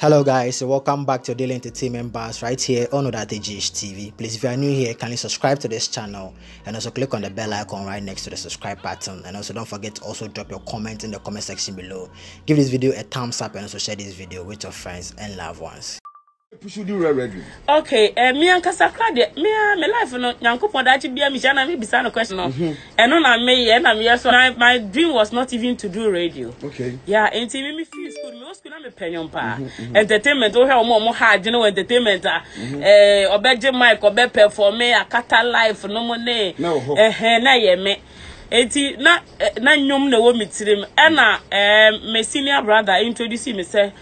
Hello guys, so welcome back to Daily Entertainment Bars right here on ghpage TV. Please, if you are new here, kindly subscribe to this channel and also click on the bell icon right next to the subscribe button. And also don't forget to also drop your comment in the comment section below. Give this video a thumbs up and also share this video with your friends and loved ones. Okay, me and Casacra, me life no Yankopon that be a Michana me beside a question. And on me and I'm yes, my dream was not even to do radio. Okay. Yeah, and me feel school, me school I'm a penyon pa. Entertainment or how more hard, you know, entertainment or bedje mic or be perform me a kata life no money. No, na ye me. Eti na nyom na wo mitirim na my senior brother introduce me say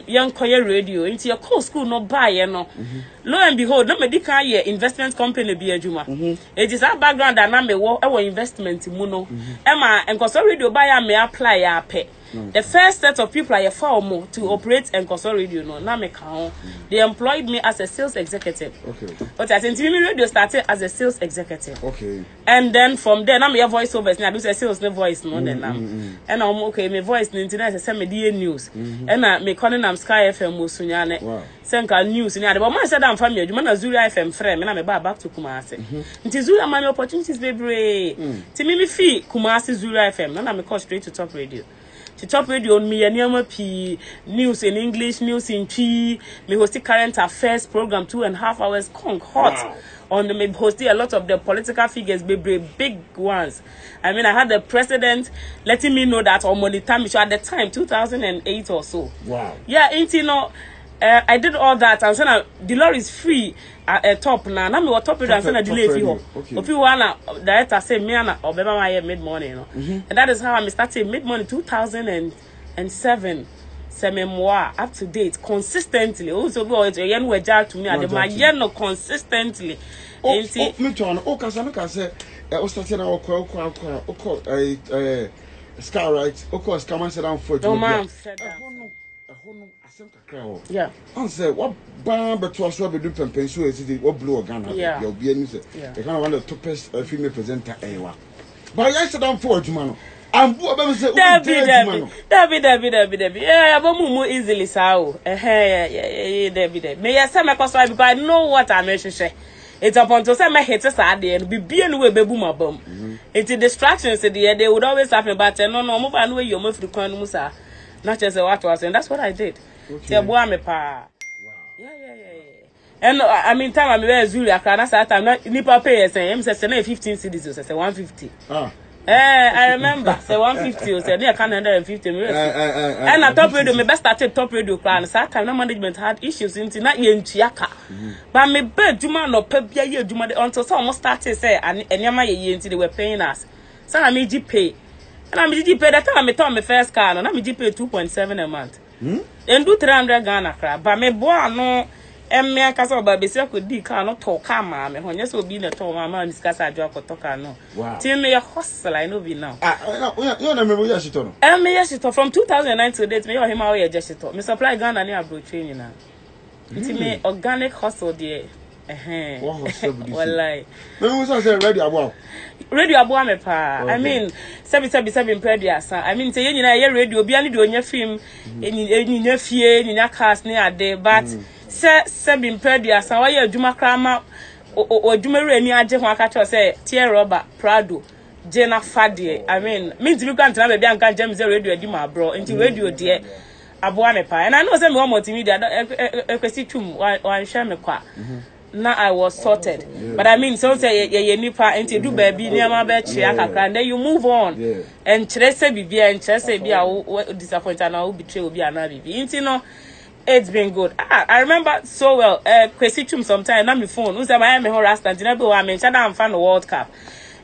young choir radio into your call school no buy no. Lo and behold, no medical year investment company be adwuma. It is our background that na me wo investment mu no. Emma enkoso radio buy me apply ya pay. The first set of people I found to operate Enkoso Radio no na me count. They employed me as a sales executive. Okay. But at NTV Radio started as a sales executive. Okay. And then from there, now me voiceovers. Now I do say sales no voice no then and I'm okay. My voice no internet. I say me DA news. And me calling am Sky FM musunyane. Wow. Senka news. Ni ade. But man said I'm family. You man na Zuri FM friend. Me na me back to Kumasi. Nti Zuri am opportunities baby. Ti me fee Kumasi Zuri FM. Na me call straight to Top Radio. To Top Radio on me and P news in English, news in P. Me hosted current affairs program 2.5 hours hot. Wow. On the me hosted a lot of the political figures, big ones. I mean, I had the president letting me know that on the time at the time 2008 or so. Wow. Yeah, ain't you know. I did all that and so the law is free at top now. Now me what top radio and so delay if you if you wanna director say me and obeba my mid morning, you know. And that is how I started mid morning 2007. Say memoir up to date consistently. Also go it yen we jar to me at my yen no consistently. Me turn kasa me say o start na okọ scar right okọ scar man sit down for you. Yeah. Answer what bam but to us be do pempen so is what blue Ghana. You'll be any say. The kind of one of the toppest female presenter ever. But I sit down for you, man. I'm poor say Debbie. Yeah, but mumu easily sao. Debbie. May I say my cause because I know what I mention. It's upon to say my haters are there and be anyway baby my bum. It's a distraction say they would always happen but no move and way you move to con musa. Not just what was and that's what I did. Okay. Wow. Yeah. And I mean time I'm very Zuri I say time not nipa pay say I'm say 15 cedis or say 150. I remember say 150 or say near 150 and I Top Radio me best started Top Radio plan so time no management had issues into not ye ntiaka but me bed juma no pay bia ye juma until some almost started say and nyama ye until they were paying us so I made you pay and I made you pay that time I told my first car and I made you pay 2.7 a month and do 300 Ghana crap but me boy no me akasa oba besi akodi ka no to ka ma me ho nyeso obi na to ma ma discuss adwo akoto ka no ti me hustle I no be now you na me bo yeshito no me yeshito from 2009 to date me Ohemaa woyeje yeshito me supply Ghana ni abro training na ti me organic hustle there wallahi me was say radio abo me pa I mean 7 previous I mean say nyina ye radio bia ni de onya film enya fie enya cast ni ade but se bin previous why adwuma krama adwuma re ni age ho aka cho say tie rubber prado jena fade I mean me ntimi kwa ntana be anka jam say radio adi ma bro nti radio de abo me pa and I know say me multimedia ekwesi tum wan share me kwa now I was sorted but I mean so say ye nipa enti do baby niam ba che akakra and then you move on and chere say bibia and chere say bia disappoint and I betray obi ana bibi enti no it's been good. I remember so well. Kwesi chum sometime na my phone. Who say my rasta and na be wa me chada am fan the World Cup.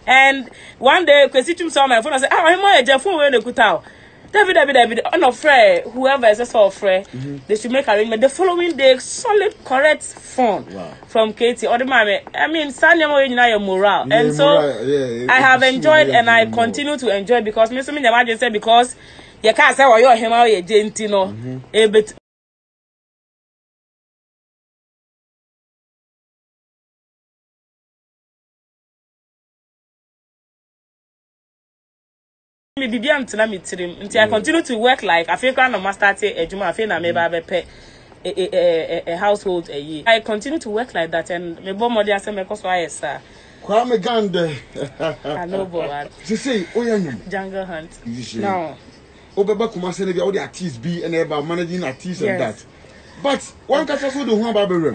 And one day Kwesi chum saw my phone and said, Ohemaa woyeje phone we dey kuta. David, on a friend, whoever is a sort of friend, they should make arrangement. The following day, solid, correct phone from Katie. Or the mommy, I mean, Sanya mo yina your morale. And so I have enjoyed and I continue to enjoy because me so me imagine say because you can't say what you Ohemaa woyeje ntino. me bibi antena me tirim. Until I continue to work like I feel kind of master ejuma I feel na me ba be pay a household a year. I continue to work like that and me bo modi ase me koso ayesa. Kwame Gande. I know boy. Say Oyanyum. Jungle Hunt. No. Obeba Kumase ne be all the artists be and about managing artists and that. But one can also do one barber.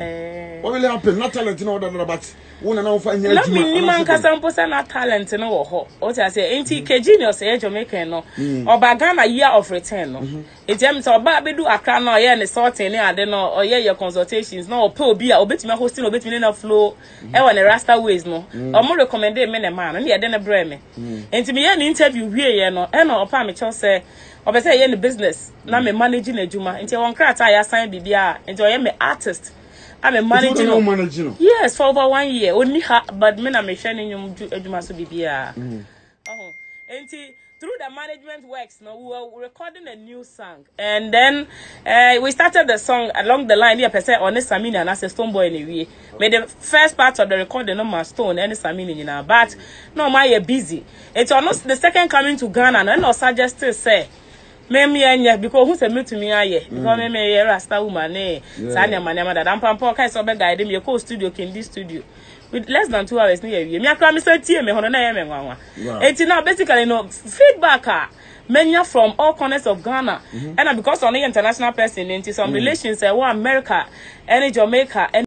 What will happen? Not talent in order, but one and all find you. Let me man casampo na talent no ho. What I say, ain't he genius eh Jamaica no. Or Bagana year of return no. It terms of baby do Accra no ye ne sorting ade no or ye your consultations no or pe be obetime hosting obetime na flow e wa ne rasta ways no. Or mo recommend me ne man no ye de ne bre me. Enti me ye ne interview wie ye no e no opa me cho say obese ye ne business na me managing ejuma nti won krata ya sign bibia nti oye me artist I'm a manager. Yes, for over 1 year. Only her, but me na me shani nyum ejuma so bibia. And through the management works, no, we were recording a new song, and then we started the song along the line. Yeah, per se on Samini and as a Stone Boy anyway. Made the first part of the recording no my Stone and Samini, you know, but no, my busy. It's almost the second coming to Ghana, and no suggest to say. Me anya because who said me to me aye because me rasta woman eh sanya manema that am pampo kai so be guide me ko studio Kindi studio with less than 2 hours near me akra me say tie me hono na ye me nwanwa enti now basically no feedback many from all corners of Ghana and because on the international person into some relations one America and Jamaica and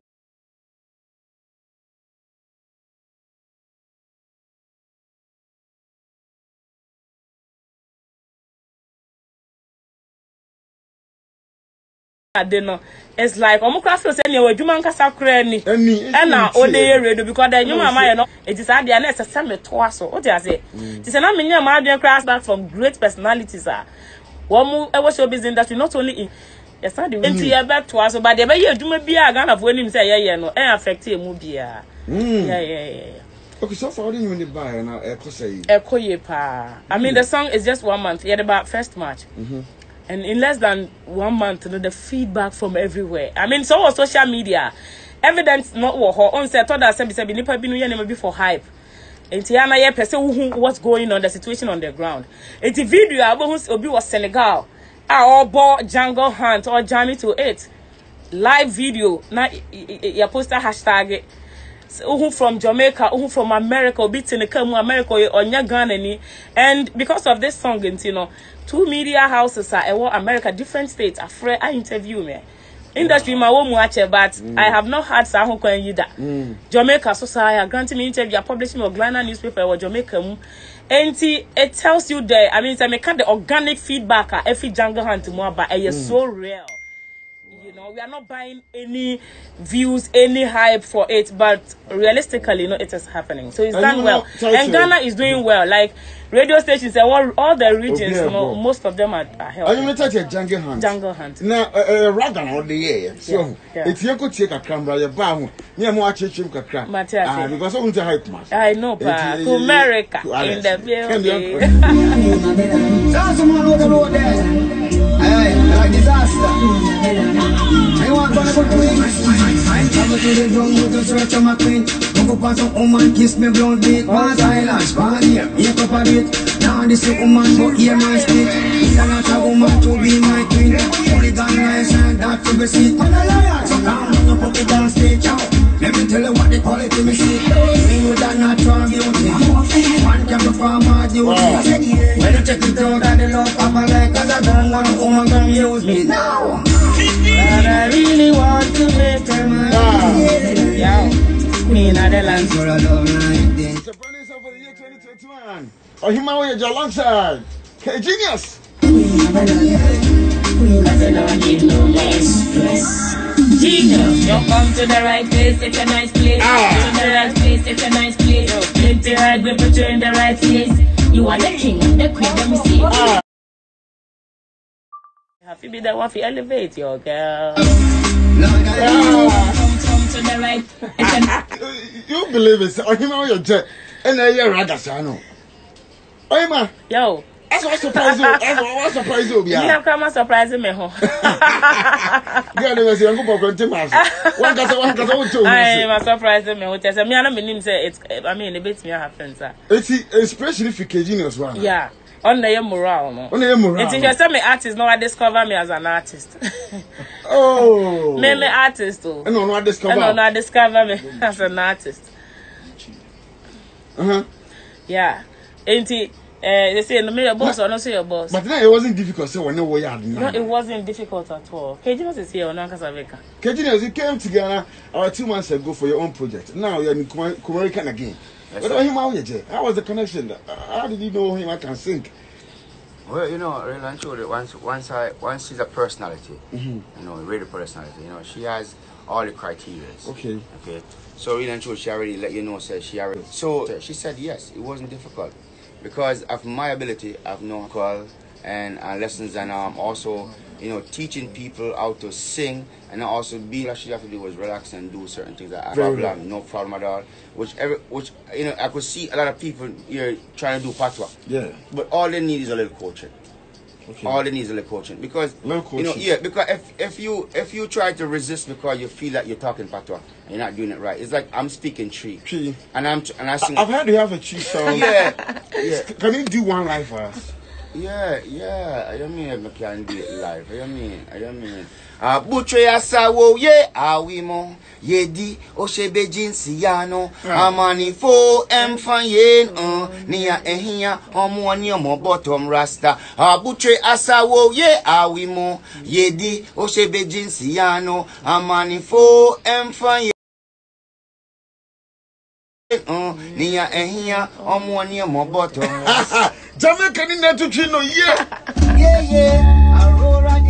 it's like omukra feel say ne wadwuma nkasa kra ni and na ode radio because the nyuma ma no it is ade na ese me to aso o dey say it is na me nyama adwen crash back from great personalities wo mu e wo show business industry not only in yes na the enti e be to aso but e be adwuma bia Ghana fo nim say ye no e affect e mu bia yeah. Okay, so far didn't really buy na e ko say e ko ye pa I mean the song is just 1 month yet about first March and in less than 1 month, the feedback from everywhere. I mean, so was social media. Evidence not what on said told us be nipa binu ye never be for hype. And Tiana ye person what's going on, the situation on the ground. It's a video about Obi was Senegal. Or bought Jungle Hunt or Journey to It. Live video. Now you post a hashtag. Who from Jamaica, who from America, beat in the come America or Ghana. And because of this song, you know, 2 media houses are America, different states. I interview me. Industry my own watch, but I have not had Sahoko and Yida. Jamaica society granting me interview, publishing a Ghana newspaper or Jamaica. And it tells you there, I mean, I make the organic feedback at every Jungle Hunt more, but it is so real. You know, we are not buying any views, any hype for it, but realistically, you know, it is happening. So it's done well. And Ghana is doing well. Like radio stations, all the regions, you know, most of them are helping. Are you touch a Jungle Hunt? Jungle Hunt. Now, Ragan all the year. So, it's your could take a camera, your bow, near more chim kakra. Because I want to hype much. I know, pa. To America in the building. Hey, disaster. I want to go to the drum with the stretch of my queen. Go pass a woman, kiss me blonde beat. Pass eyelash, pass here, make up a bit. Now this woman go hear my speech. It's not a woman to be my queen. Only gun nice and that to be sweet. So come on, put it on stage. Let me tell you what they call it in me shit. Me with that natural beauty. One can perform my duty. When you check it out, I love Papa like cause I don't want a woman to use me now. But I really want to make her mine. Yo, Queen of the land. For a love like this. It's a brand new song for the year 2021. Ohemaa woyeje alongside Genius. Genius, you come to the right place, it's a nice place. To the right place, it's a nice place. Plenty hard, we put you in the right place. You are the king, the queen, let me see. Have to be the one to elevate your girl. Come to the right. You believe it? Ohemaa woyeje, and I hear Ragasano. Ohemaa, Yo. that's what surprise you. What surprise you? You have come and surprise me, ho. Yeah, they say, "I'm going to go to one case, I am surprised me. What I me, I don't mean say it's. I mean, it beats me happen, sir. It's especially for Genius one. Yeah. On the morale, no. On the morale. It's just me artist, no, I discover me as an artist. Oh. Me artist, too. No, I discover. No, I discover me as an artist. Yeah. Ain't it? They say no, me your boss or not say your boss. But then it wasn't difficult. So when we had no, it wasn't difficult at all. Kejina is here, no Casabeka. Kejina, you came together 2 months ago for your own project. Now you're in American again. What about him? How was the connection? How did you know him? I can sing. Well, you know, really and truly, once she's a personality, you know, really personality. You know, she has all the criteria. Okay. Okay. So really and truly, she already let you know. So she said yes. It wasn't difficult. Because of my ability, I've known call and lessons, and also, you know, teaching people how to sing, and also being all she have to do was relax and do certain things. No problem at all. Which you know, I could see a lot of people here trying to do patois. Yeah. But all they need is a little coaching. Okay. All they need is a little coaching, because you know, yeah, because if you try to resist because you feel that you're talking patois and you're not doing it right, it's like I'm speaking tree. And I sing. I've heard you have a tree song. Yeah. Can you do one live for us? Yeah. I mean, I can do it live. I mean. Butche asawo ye awimo yedi oshebe jinsi yano amani fo emfanyen niya ehia omuani omo bottom rasta. Butche asawo ye awimo yedi oshebe jinsi yano amani fo emfanyen niya ehia omuani omo bottom rasta. Jamaican in that to chino, yeah. Aurora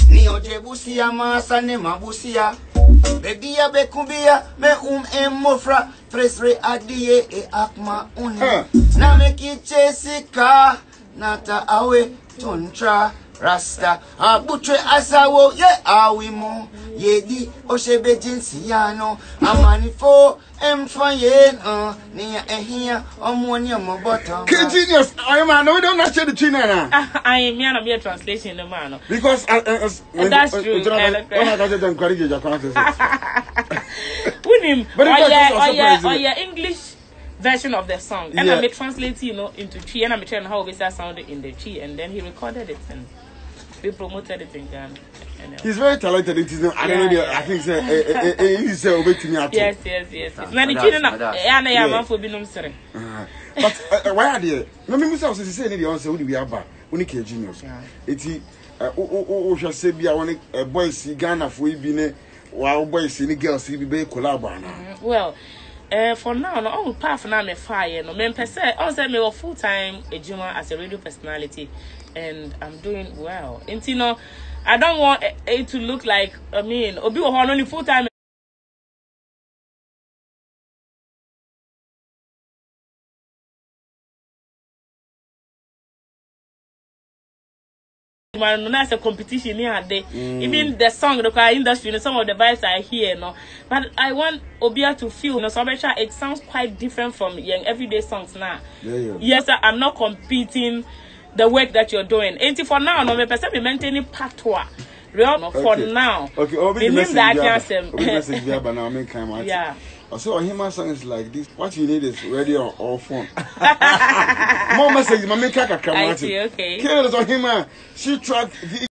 Nio jebusia masane mabusia Begia bekumbia me emofra presre adie e akma uni Na me kichesika nata awe tuntra rasta Butche asawo ye awimo yedi oshebe jinsi yano amanifo emfayen niya ehia omwani omobotom. Genius, I am we don't actually the China now. I am not be a translation the man. Because that's true. With him, or English version of the song, and I may translate, you know, into Chi, and I'm trying how we that sounded in the Chi, and then he recorded it and we promoted it in Ghana. He's very talented. It is I don't know. I think he's waiting me. Yes. Now the children, I am for being sorry. But why are they? No, me myself say the answer. We have only genius. It's shall say be a boy see Ghana for be while boys see the girls see be collab. Well. For now, no, all path now me fire. No, me person. Also, me work full time as a radio personality, and I'm doing well. And you know, I don't want it to look like Obi only full time. That's a competition here. Even the song, the industry, some of the vibes I hear, no. But I want Obia to feel, you know, so it sounds quite different from young everyday songs now. Yes, I'm not competing the work that you're doing. And for now, no, me person be maintaining patois. Real for now. Okay, mean that yeah. So Ohemaa song is like this. What you need is radio or phone. More message, my make a camera. Okay. Ohemaa, she track